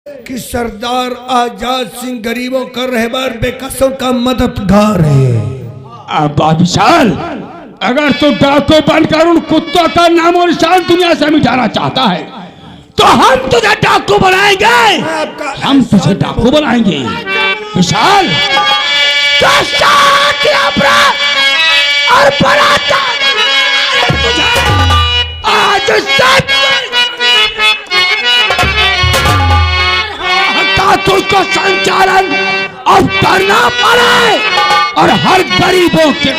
कि सरदार आजाद सिंह गरीबों का रहबर बेकसों का मददगार है। अब विशाल, अगर तू डाकू बनकर उन कुत्तों का नाम और निशान दुनिया से मिटाना चाहता है तो हम तुझे डाकू बनाएंगे। हम तुझे डाकू बनाएंगे विशाल। और तुझे आज तुझको संचालन अब करना पड़े और हर गरीबों के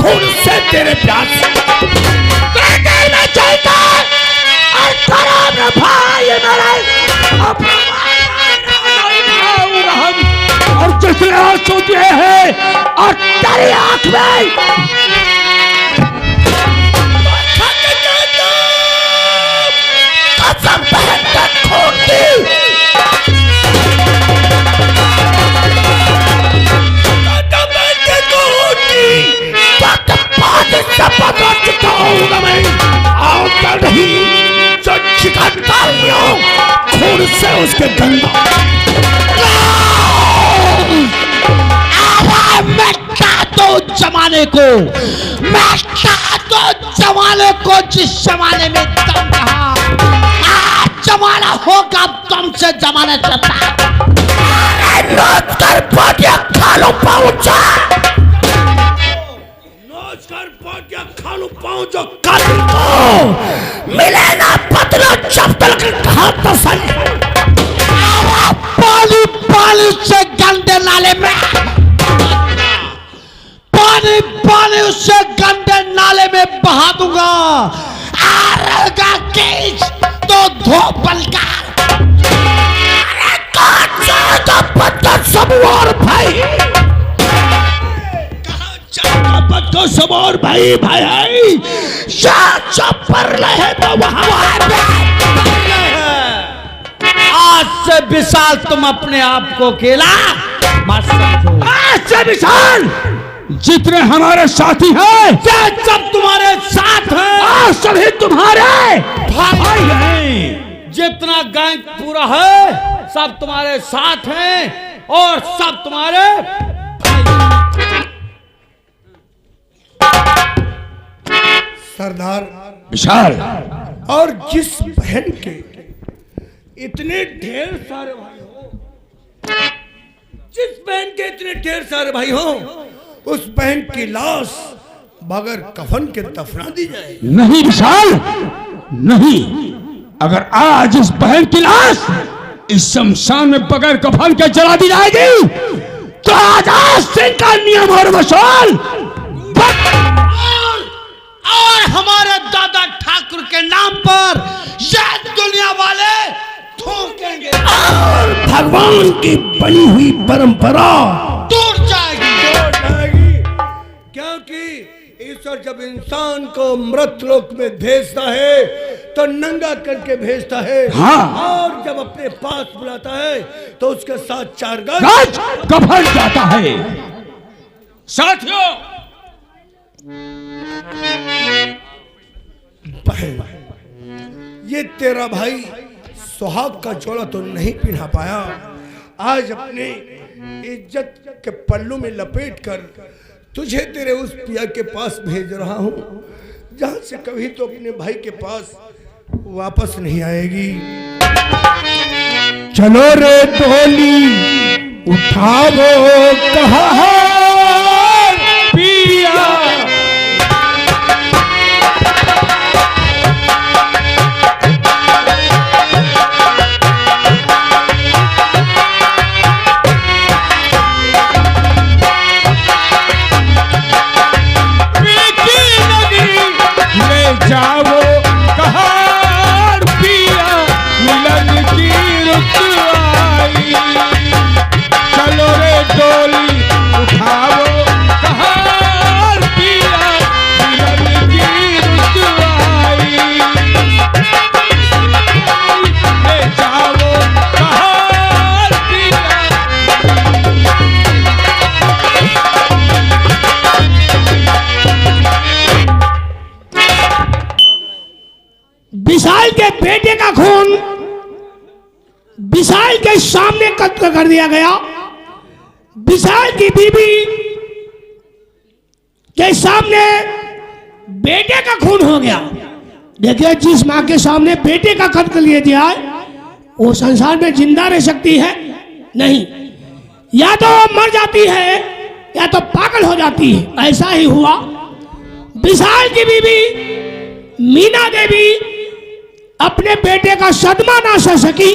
खून से तेरे प्यार चलता और भाई और जिसने आंसू दिए हैं और तेरी आंख में कसम पहनकर खून दी। खून से उसके गंगा मिटा दो जमाने को, मिटा दो जमाने को जिस जमाने में दम रहा। आज जमाना होगा तुमसे जमाना चलता। खालो पहुंचा खालू पहुंचो कातिल को मिले ना पतला जब तक हाथ पानी पानी से गंदे नाले में पानी उससे गंदे नाले में बहा दूंगा। आरेगा केस तो धो बलकार तो पत्थर सब और भाई को सब और भाई भाई पर रहे तो वहां आज से विशाल तुम अपने आप को अकेला मत समझो। आज से विशाल जितने हमारे साथी हैं सब तुम्हारे साथ हैं। आज सभी तुम्हारे भाई हैं। जितना गैंग पूरा है सब तुम्हारे साथ हैं और सब तुम्हारे सरदार विशाल। और जिस बहन के इतने ढेर सारे भाई हो, जिस बहन के इतने ढेर सारे भाई हो, उस बहन की लाश बगैर कफन के दफना दी जाए। नहीं विशाल नहीं, अगर आज इस बहन की लाश इस शमशान में बगैर कफन के जला दी जाएगी तो आजाद सिंह का नियम और वसूल और हमारे दादा ठाकुर के नाम पर ये दुनिया वाले थूकेंगे और भगवान की बनी हुई परंपरा टूट जाएगी। क्योंकि ईश्वर जब इंसान को मृत लोक में भेजता है तो नंगा करके भेजता है। हाँ। और जब अपने पास बुलाता है तो उसके साथ चार गज कफन जाता है। साथियों बहन, ये तेरा भाई सुहाग का जोड़ा तो नहीं पहना पाया। आज अपने इज्जत के पल्लू में लपेट कर तुझे तेरे उस पिया के पास भेज रहा हूं जहां से कभी तो अपने भाई के पास वापस नहीं आएगी। चलो रे डोली उठाओ कहा पिया, चलो रे डोली उठा विशाल के सामने कत्ल कर दिया गया। विशाल की बीवी के सामने बेटे का खून हो गया। देखिए, जिस माँ के सामने बेटे का कत्ल किया जाए वो संसार में जिंदा रह सकती है? नहीं, या तो मर जाती है या तो पागल हो जाती है। ऐसा ही हुआ। विशाल की बीवी मीना देवी अपने बेटे का सदमा ना सह सकी,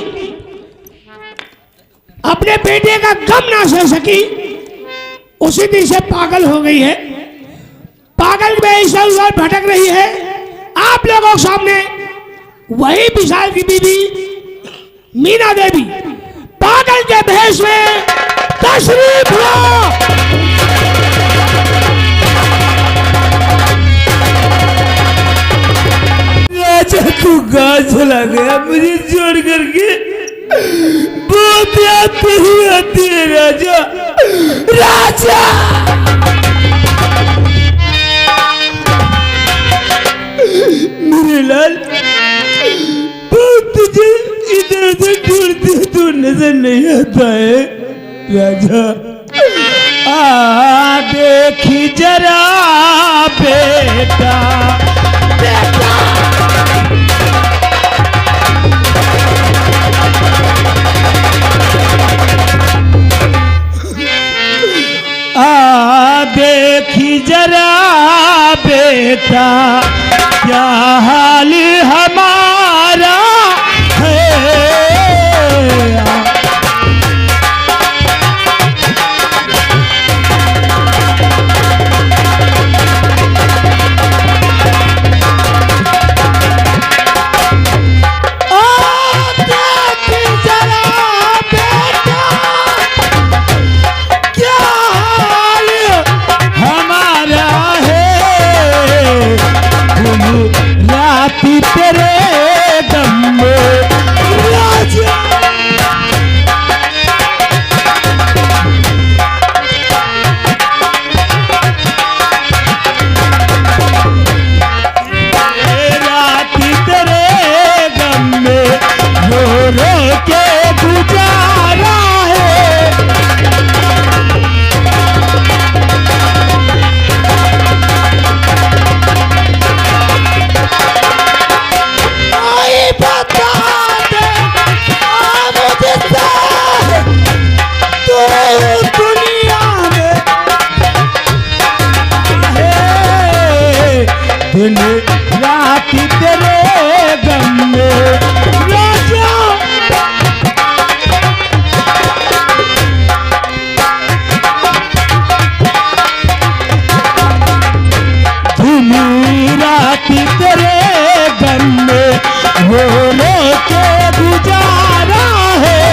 अपने बेटे का गम ना सह सकी, उसी दिन से पागल हो गई है। पागल में इधर उधर भटक रही है। आप लोगों के सामने वही विशाल की बीवी मीना देवी पागल के भेष में तशरीफ ला। राजा तू कहाँ चला गया मुझे छोड़ करके? बहुत याद तेरी आती है राजा। राजा मेरे लाल, बहुत तुझे इधर उधर ढूंढते तो नजर नहीं आता है राजा। देखी जरा बेटा, बेटा देखी जरा बेटा क्या हाल हमारा है। तेरे दम में राजा, रात तेरे दम में रो रो के गुजारा है। रात तेरे गम में राजा, रात तेरे गम में हो के गुजारा है।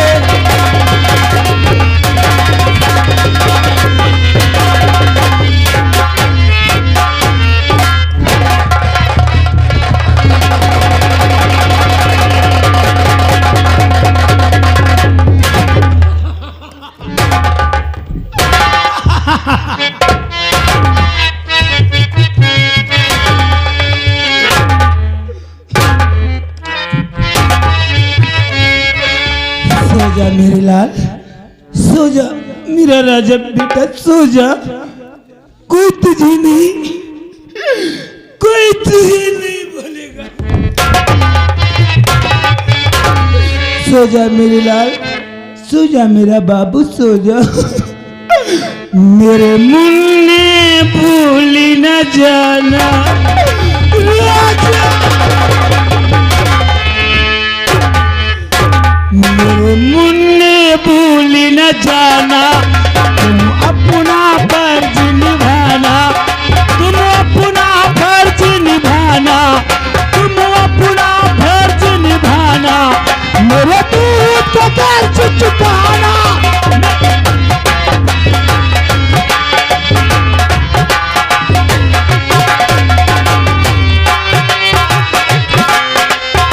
सो जा मेरे लाल, सो जा मेरा राजा बेटा, सो जा। कोई तुझे नहीं, कोई तुझे नहीं बोलेगा। सो जा मेरे लाल, सो जा मेरा बाबू, सो जा। मेरे मुन्ने भूल न जाना राजा, मेरे मुन्ने भूल न जाना। तुम अपना फर्ज निभाना, तुम अपना फर्ज निभाना, तुम अपना फर्ज निभाना। मेरे दूध को कर्ज चुकाना।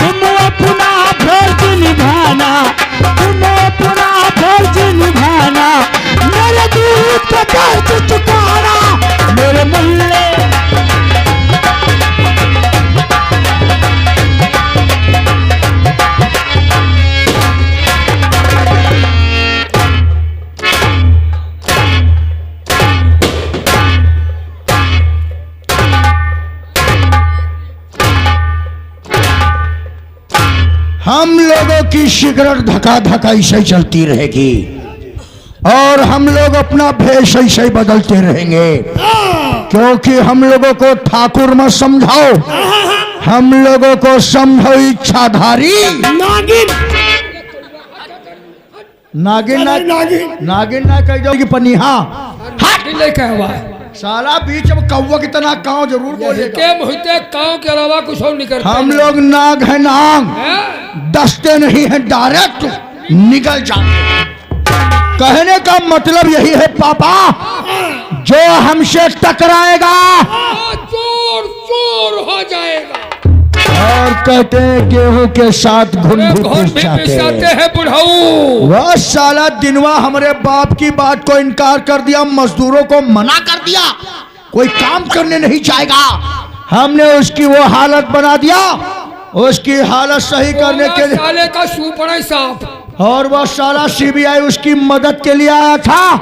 तुम अपना फर्ज निभाना, तुम अपना फर्ज निभाना। सिगरेट धका धका ऐसे ही चलती रहेगी और हम लोग अपना भेष ऐसे ही बदलते रहेंगे, क्योंकि हम लोगों को ठाकुर मत समझाओ, हम लोगों को समझो इच्छाधारी। नागिन नागिन ना नागिन नागिन ना कह दो कि पनिहा लेके हुआ साला बीच में कौवा की तरह काव जरूर बोलेगा। के मुहते काव के अलावा कुछ और नहीं करते। हम लोग नाग है नाग, दसते नहीं है, डायरेक्ट निकल जाते। कहने का मतलब यही है पापा, जो हमसे टकराएगा चोर चोर हो जाएगा। और कहते हैं गेहूं के साथ घुन पिसाते हैं बुढ़ाऊ। वह साला दिनवा हमारे बाप की बात को इनकार कर दिया, मजदूरों को मना कर दिया, कोई काम करने नहीं जाएगा। हमने उसकी वो हालत बना दिया, उसकी हालत सही करने के लिए साले का सुपड़ा सांप, और वह साला सीबीआई उसकी मदद के लिए आया था।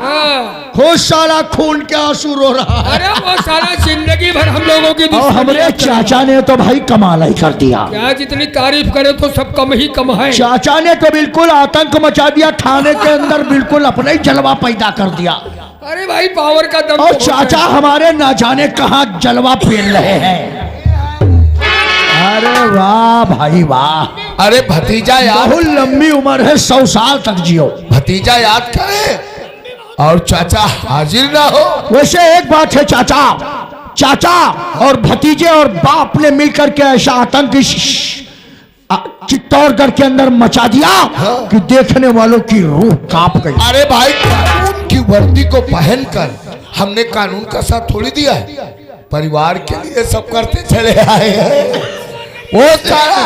खुद साला खून के आंसू रो रहा है। अरे वो साला जिंदगी भर हम लोगों की और हमारे चाचा ने तो भाई कमाल ही कर दिया। क्या जितनी तारीफ करे तो सब कम ही कम है। चाचा ने तो बिल्कुल आतंक मचा दिया, थाने के अंदर बिल्कुल अपना ही जलवा पैदा कर दिया। अरे भाई पावर का दम। और चाचा हमारे ना जाने कहाँ जलवा पेल रहे हैं। अरे वाह भाई वाह। अरे भतीजा याद, बहुत लंबी उम्र है, 100 साल तक जियो। भतीजा याद करे और चाचा हाजिर ना हो। वैसे एक बात है चाचा, चाचा और भतीजे और बाप ने मिलकर के ऐसा आतंक चित्तौड़गढ़ के अंदर मचा दिया कि देखने वालों की रूह कांप गई। अरे भाई, कानून की वर्दी को पहनकर हमने कानून का साथ थोड़ी दिया है, परिवार के लिए सब करते चले आए हैं। वो सारा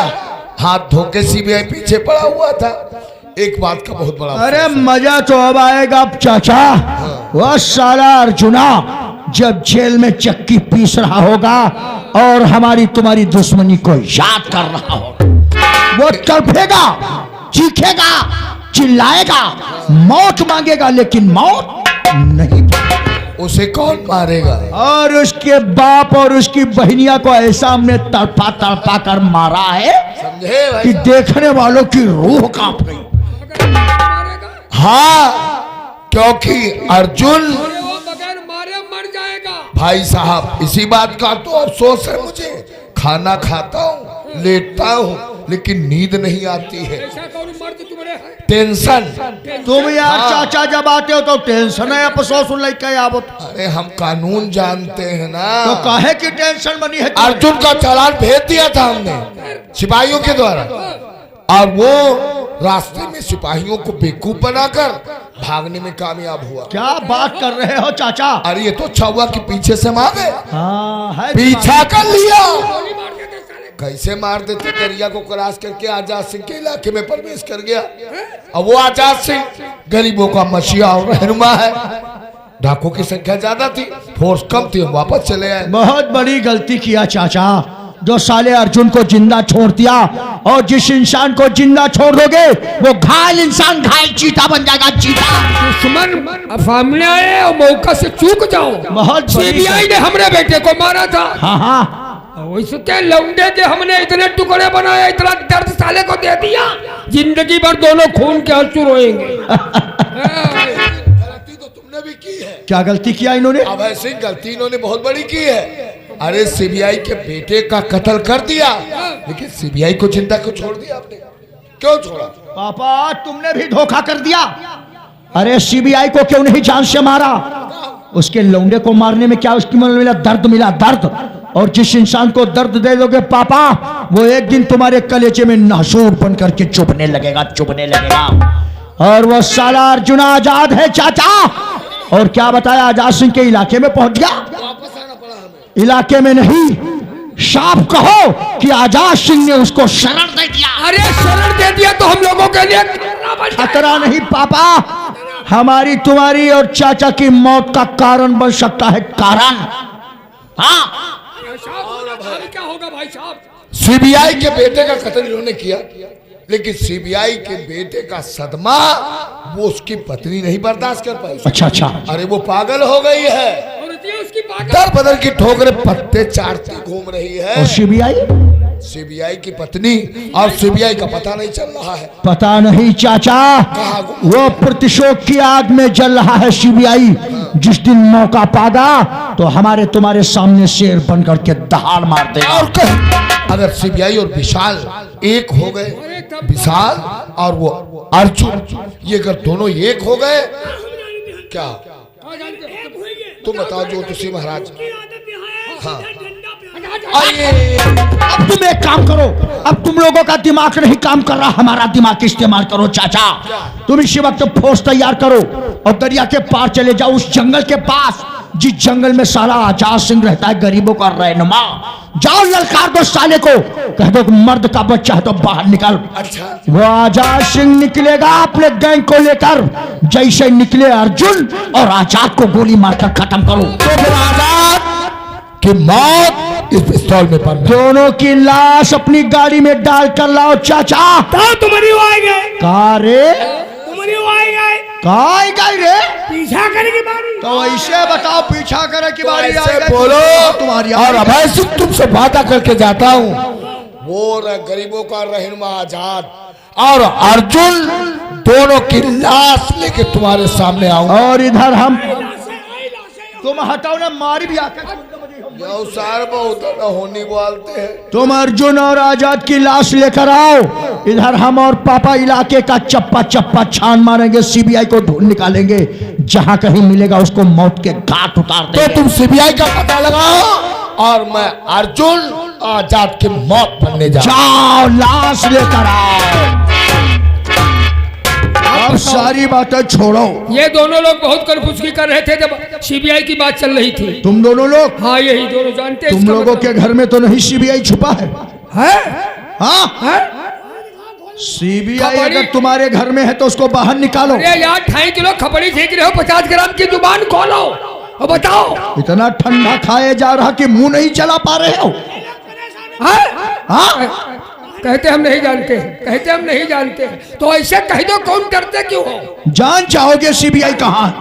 हाथ धोके सीबीआई पीछे पड़ा हुआ था। एक बात का बहुत बड़ा, अरे मजा तो अब आएगा चाचा। वह साला अर्जुना जब जेल में चक्की पीस रहा होगा और हमारी तुम्हारी दुश्मनी को याद कर रहा होगा, वो तड़पेगा, चीखेगा, चिल्लाएगा, मौत मांगेगा, लेकिन मौत नहीं। उसे कौन मारेगा? और उसके बाप और उसकी बहनिया को ऐसा हमने तड़पा तड़पा कर मारा है समझे भाई? कि देखने वालों की रूह कांप गई। हाँ, क्योंकि अर्जुन वो बगैर मारे मर जाएगा। भाई साहब, इसी बात का तो अफसोस है मुझे। खाना खाता हूँ, लेटता हूँ, लेकिन नींद नहीं आती है। ऐसा कौन मर्द तुम्हारे है? टेंशन। तुम यार चाचा जब आते हो तो टेंशन है, अफसोस लेके आओ। अरे हम कानून जानते हैं ना, तो काहे की टेंशन बनी है? अर्जुन का चालान भेज दिया था हमने सिपाहियों के द्वारा, और वो रास्ते में सिपाहियों को बेवकूफ बनाकर भागने में कामयाब हुआ। क्या बात कर रहे हो चाचा? अरे ये तो अच्छा हुआ कि पीछे से मारे, हाँ है, पीछा कर लिया। कैसे मार देते? दरिया को क्रॉस करके आजाद सिंह के इलाके में प्रवेश कर गया। अब वो आजाद सिंह गरीबों का मसीहा और रहनुमा है। डाकुओं की संख्या ज्यादा थी, फोर्स कम थी, हम वापस चले आए। बहुत बड़ी गलती किया चाचा, जो साले अर्जुन को जिंदा छोड़ दिया। और जिस इंसान को जिंदा छोड़ दोगे वो घायल इंसान घायल चीता बन जाएगा, चीता। दुश्मन अब सामने आए और मौका से चूक जाओ। बहुत सीबीआई ने हमारे बेटे को मारा था। हाँ हाँ, वैसे लौंडे के हमने इतने टुकड़े बनाए, इतना दर्द साले को दे दिया, जिंदगी भर दोनों खून के आंसू रोएंगे। गलती तो तुमने भी की है। क्या गलती किया इन्होंने? अब ऐसी गलती इन्होंने बहुत बड़ी की है। अरे सीबीआई के बेटे का कत्ल कर दिया, लेकिन सीबीआई को जिंदा क्यों छोड़ दिया आपने? क्यों छोड़ा? पापा तुमने भी धोखा कर दिया। अरे सीबीआई को क्यों नहीं जान से मारा? उसके लौंडे को मारने में क्या उसकी मन मिला? दर्द मिला, दर्द। और जिस इंसान को दर्द दे दोगे पापा, वो एक दिन तुम्हारे कलेजे में नासूर बन करके चुभने लगेगा, चुभने लगेगा। और वो साला अर्जुन आजाद है चाचा। और क्या बताया, आजाद सिंह के इलाके में पहुंच गया। वापस आना पड़ा हमें। इलाके में नहीं, साफ कहो कि आजाद सिंह ने उसको शरण दे दिया। अरे शरण दे दिया तो हम लोगों के लिए खतरा नहीं पापा, हमारी तुम्हारी और चाचा की मौत का कारण बन सकता है, कारण। हाँ, क्या होगा भाई साहब? सीबीआई के बेटे का कत्ल इन्होंने किया, लेकिन सीबीआई के बेटे का सदमा वो उसकी पत्नी नहीं बर्दाश्त कर पाई। अच्छा अच्छा। अरे वो पागल हो गई है, उसकी दर बदर की ठोकरें पत्ते चाटती घूम रही है। और सीबीआई सीबीआई की पत्नी और सीबीआई का पता नहीं चल रहा है। पता नहीं चाचा, वो प्रतिशोध की आग में जल रहा है सीबीआई। जिस दिन मौका पागा तो हमारे तुम्हारे सामने शेर बन करके दहाड़ मार देगा। और अगर सीबीआई और विशाल एक हो गए, विशाल और वो अर्जुन, ये अगर दोनों एक हो गए, क्या तुम बताओ ज्योतिषी महाराज। हाँ, अब तुम एक काम करो, अब तुम लोगों का दिमाग नहीं काम कर रहा, हमारा दिमाग इस्तेमाल करो चाचा। तुम इसी वक्त फोर्स तैयार करो और दरिया के पार चले जाओ, उस जंगल के पास जिस जंगल में साला आजाद सिंह रहता है, गरीबों का रहनुमा। जाओ ललकार दो साले को, कह दो कि मर्द का बच्चा है तो बाहर निकल। अच्छा, वो आजाद सिंह निकलेगा अपने गैंग को लेकर, जैसे निकले अर्जुन और आजाद को गोली मारकर खत्म करो। तो फिर आजाद की मौत इस पिस्तौल में पड़। दोनों की लाश अपनी गाड़ी में डाल कर लाओ चाचा। तुम्हारी वो आए गए, कहा रे, तुम्हारी वो आए गए, कहा आई गई रे? पीछा करने की बारी। तो ऐसे बताओ, पीछा करे की बारी ऐसे आई गई? बोलो तुम्हारी और अभय सिंह तुमसे वादा करके जाता हूँ, वो गरीबों का रहनुमा आजाद और अर्जुन दोनों की लाश लेके तुम्हारे सामने आऊंगा। और इधर हम, तुम हटाओ ना, मारी भी आकर सार बहुत होनी बोलते हैं। तुम अर्जुन और आजाद की लाश लेकर आओ, इधर हम और पापा इलाके का चप्पा चप्पा छान मारेंगे, सीबीआई को ढूंढ निकालेंगे, जहां कहीं मिलेगा उसको मौत के घाट उतार देंगे। तो तुम सीबीआई का पता लगाओ और मैं अर्जुन आजाद की मौत बनने जाओ, लाश लेकर आओ। अब सारी बातें छोड़ो। ये दोनों लोग बहुत कनफुसकी कर रहे थे जब सीबीआई की बात चल रही थी। तुम दोनों लोग? हाँ, यही दोनों जानते हैं। तुम लोगों के घर में तो नहीं सीबीआई छुपा है? हाँ? सीबीआई अगर तुम्हारे घर में है तो उसको बाहर निकालो। अरे यार, 2.5 किलो खपड़ी फेंक रहे हो, 50 ग्राम की जुबान खोलो और बताओ। इतना ठंडा खाए जा रहा कि मुंह नहीं चला पा रहे हो? हाँ? कहते हम नहीं जानते, कहते हम नहीं जानते, तो ऐसे कह दो, कौन डरते क्यों हो? जान चाहोगे सीबीआई कहाँ है?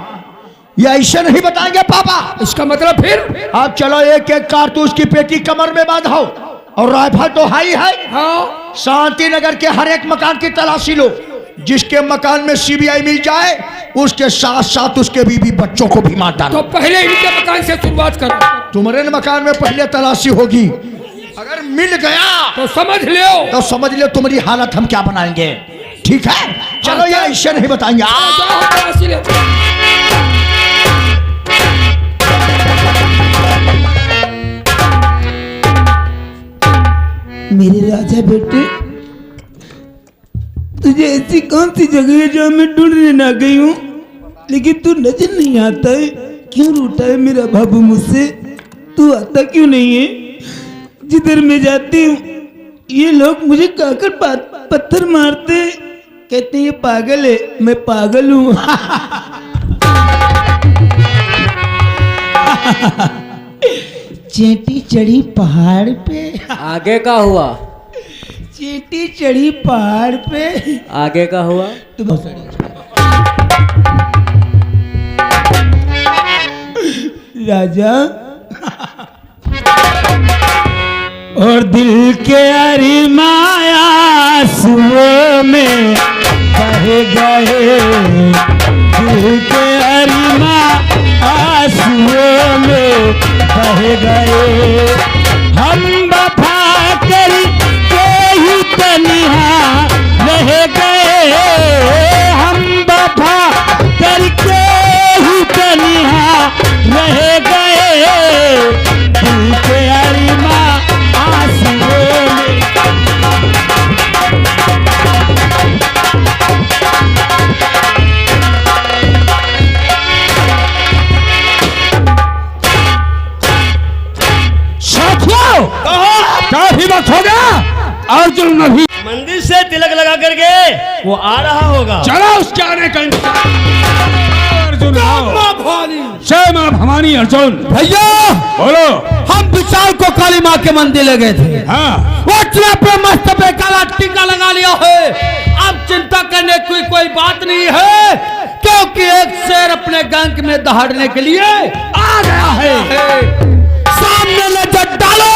ये ऐसे नहीं बताएंगे पापा। इसका मतलब फिर आप चलो, एक एक कारतूस की पेटी कमर में बांधो और राइफल तो हाई है। हाँ, शांति नगर के हर एक मकान की तलाशी लो, जिसके मकान में सीबीआई मिल जाए उसके साथ साथ उसके बीवी बच्चों को भी मार डालो। तो पहले इनके मकान से शुरुआत करो। तुम्हारे मकान में पहले तलाशी होगी, अगर मिल गया तो समझ लो तुम्हारी हालत हम क्या बनाएंगे। ठीक है, चलो, ये ऐसे नहीं बताएंगे। मेरे राजा बेटे, तुझे ऐसी कौन सी जगह है जो मैं ढूंढने ना गई हूँ, लेकिन तू नजर नहीं आता है? क्यों रूठा है मेरा बाबू मुझसे? तू आता क्यों नहीं है? जिधर मैं जाती हूँ ये लोग मुझे काकर पत्थर मारते, कहते हैं ये पागल है। मैं पागल हूँ। चींटी चढ़ी पहाड़ पे, आगे का हुआ? चींटी चढ़ी पहाड़ पे, आगे का हुआ? राजा और दिल के अरिमाया सुओं में बह गए, दिल के अरिमा आंसुओं में बह गए। हम वफा कर के ही तन्हा रह गए, हम वफा कर के ही तन्हा रह गए, दिल के अरिमा आंसुओं में। काफी वक्त हो गया, अर्जुन अभी मंदिर से तिलक लगा करके वो आ रहा होगा। चलो उसके आने का अर्जुन जय मां भवानी। अर्जुन भैया, बोलो। हम विशाल को काली माँ के मंदिर ले गए थे। हाँ, वो अपने मस्त पे काला टीका लगा लिया है। अब चिंता करने की कोई बात नहीं है, क्योंकि एक शेर अपने गंग में दहाड़ने के लिए आ गया है। सामने नजर डालो,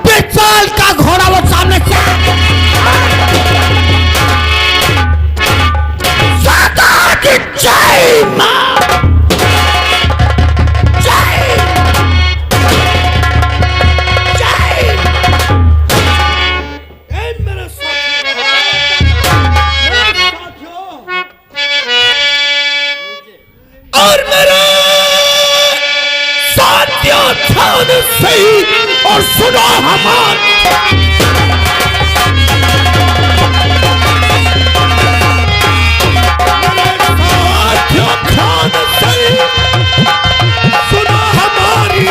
20 साल का घोड़ा वो सामने से जय मां, जय जय। मेरे साथियों, और मेरे साथियों ध्यान से और सुनो हमारे सुनो हमारी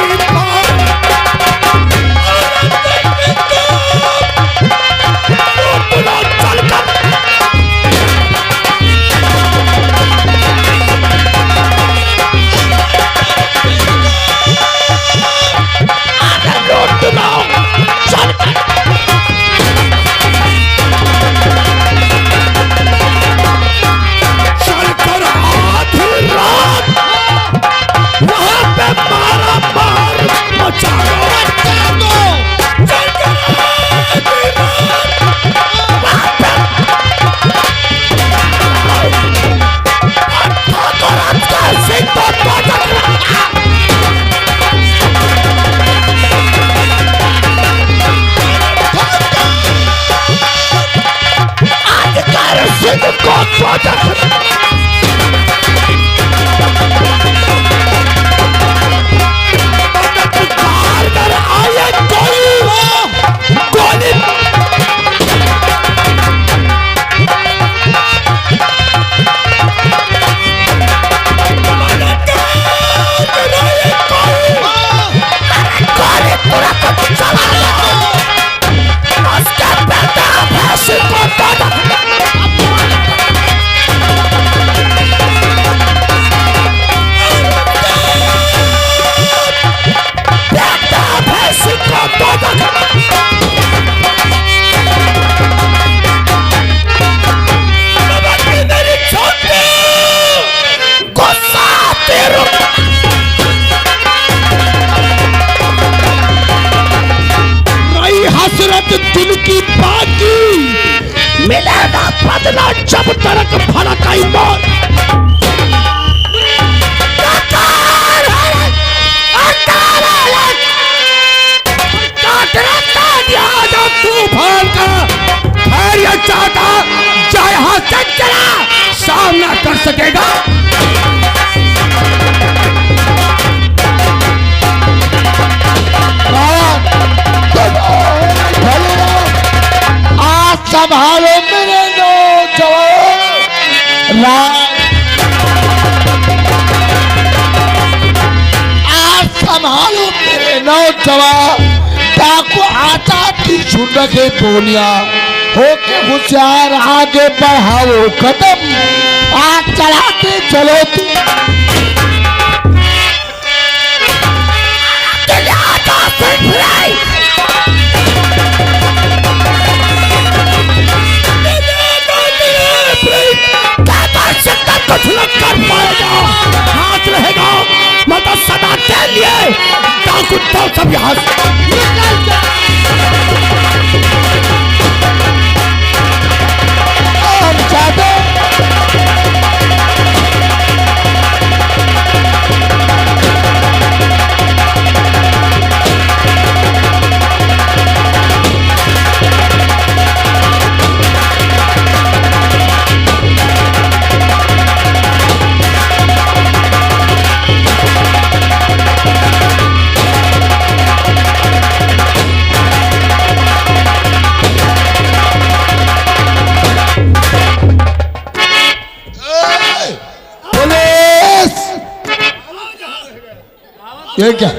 दिल की बाकी मिलेगा बदला जब तक भड़काई मौत। तूफान का धैर्य चाहता चाहे हाथ से चला सामना कर सकेगा। संभालो मेरे नौजवान, आज संभालो मेरे नौजवान। डाकू आजाद की सुन के बोलियां होके होशियार, आगे बढ़ाओ कदम, आग चलाते चलो कुछ न कर पाएगा, हाथ रहेगा मतलब सदा के लिए। डाकू तो सब यहाँ निकल जा। ये क्या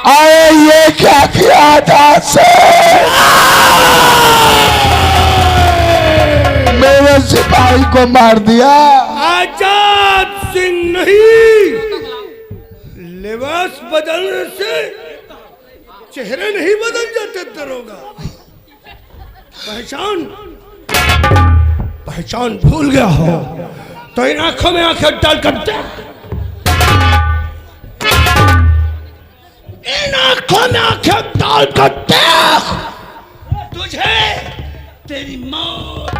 आए, ये क्या किया था से मेरे सिपाही को मार दिया। आजाद सिंह नहीं, लिबास बदलने से चेहरे नहीं बदल जाते दरोगा। पहचान भूल गया हो तो इन आंखों में आंखें डालकर देख। आंखों में आंखें डाल कर देख, तुझे तेरी मौत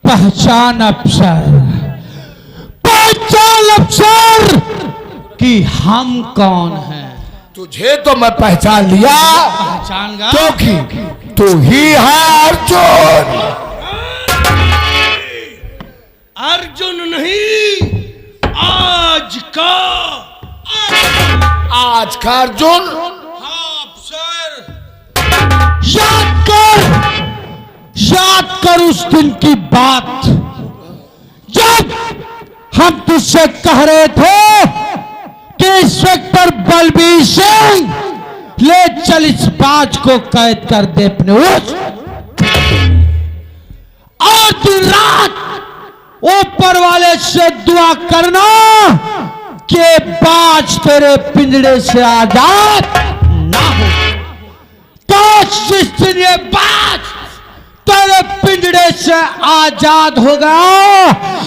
पहचान अफसर, पहचान अफसर कि हम कौन हैं। तुझे तो मैं पहचान लिया, पहचान गा क्योंकि तू ही है अर्जुन। अर्जुन नहीं, आज का अर्जुन। याद कर उस दिन की बात जब हम तुझसे कह रहे थे कि इंस्पेक्टर बलबीर सिंह ले चल इस बाज को कैद कर दे अपने उस, और दिन रात ऊपर वाले से दुआ करना कि बाज तेरे पिंजड़े से आजाद ना हो। काश जिस दिन ये बाज तेरे पिंजड़े से आजाद होगा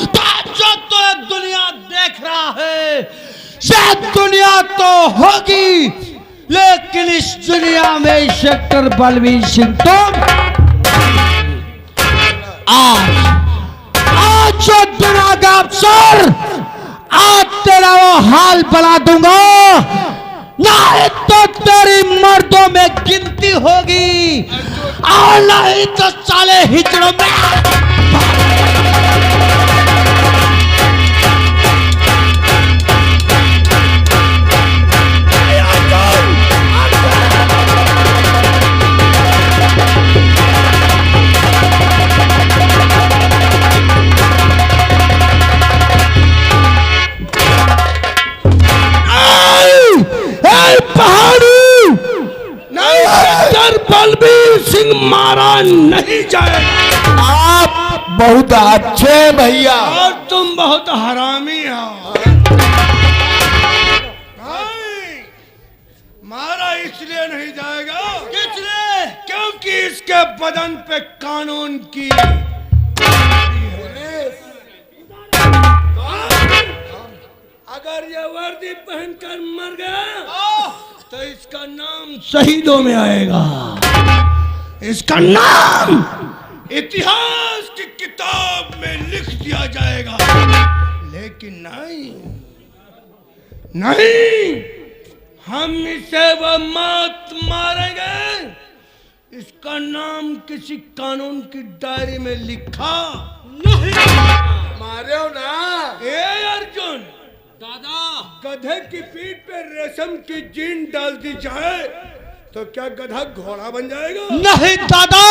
तो जो तो दुनिया देख रहा है ये दुनिया तो होगी, लेकिन इस दुनिया में इंस्पेक्टर बलबीर सिंह तुम आज जो दिन आगा अफसर, आज तेरा वो हाल बना दूंगा, नहीं तो तेरी मर्दों में गिनती होगी और नहीं तो साले हिजड़ों में। पहाड़ी नहीं, बलबीर सिंह मारा नहीं जाएगा। आप बहुत अच्छे हैं भैया, और तुम बहुत हरामी हो। मारा इसलिए नहीं जाएगा, किसलिए? क्योंकि इसके बदन पे कानून की अगर ये वर्दी पहनकर मर गया तो इसका नाम शहीदों में आएगा, इसका नाम इतिहास की किताब में लिख दिया जाएगा। लेकिन नहीं नहीं, हम इसे वो मौत मारेंगे, इसका नाम किसी कानून की डायरी में लिखा नहीं। मारे हो ना ए अर्जुन दादा, गधे की पीठ पे रेशम की जीन डाल दी जाए तो क्या गधा घोड़ा बन जाएगा? नहीं दादा,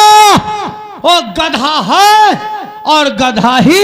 वो गधा है और गधा ही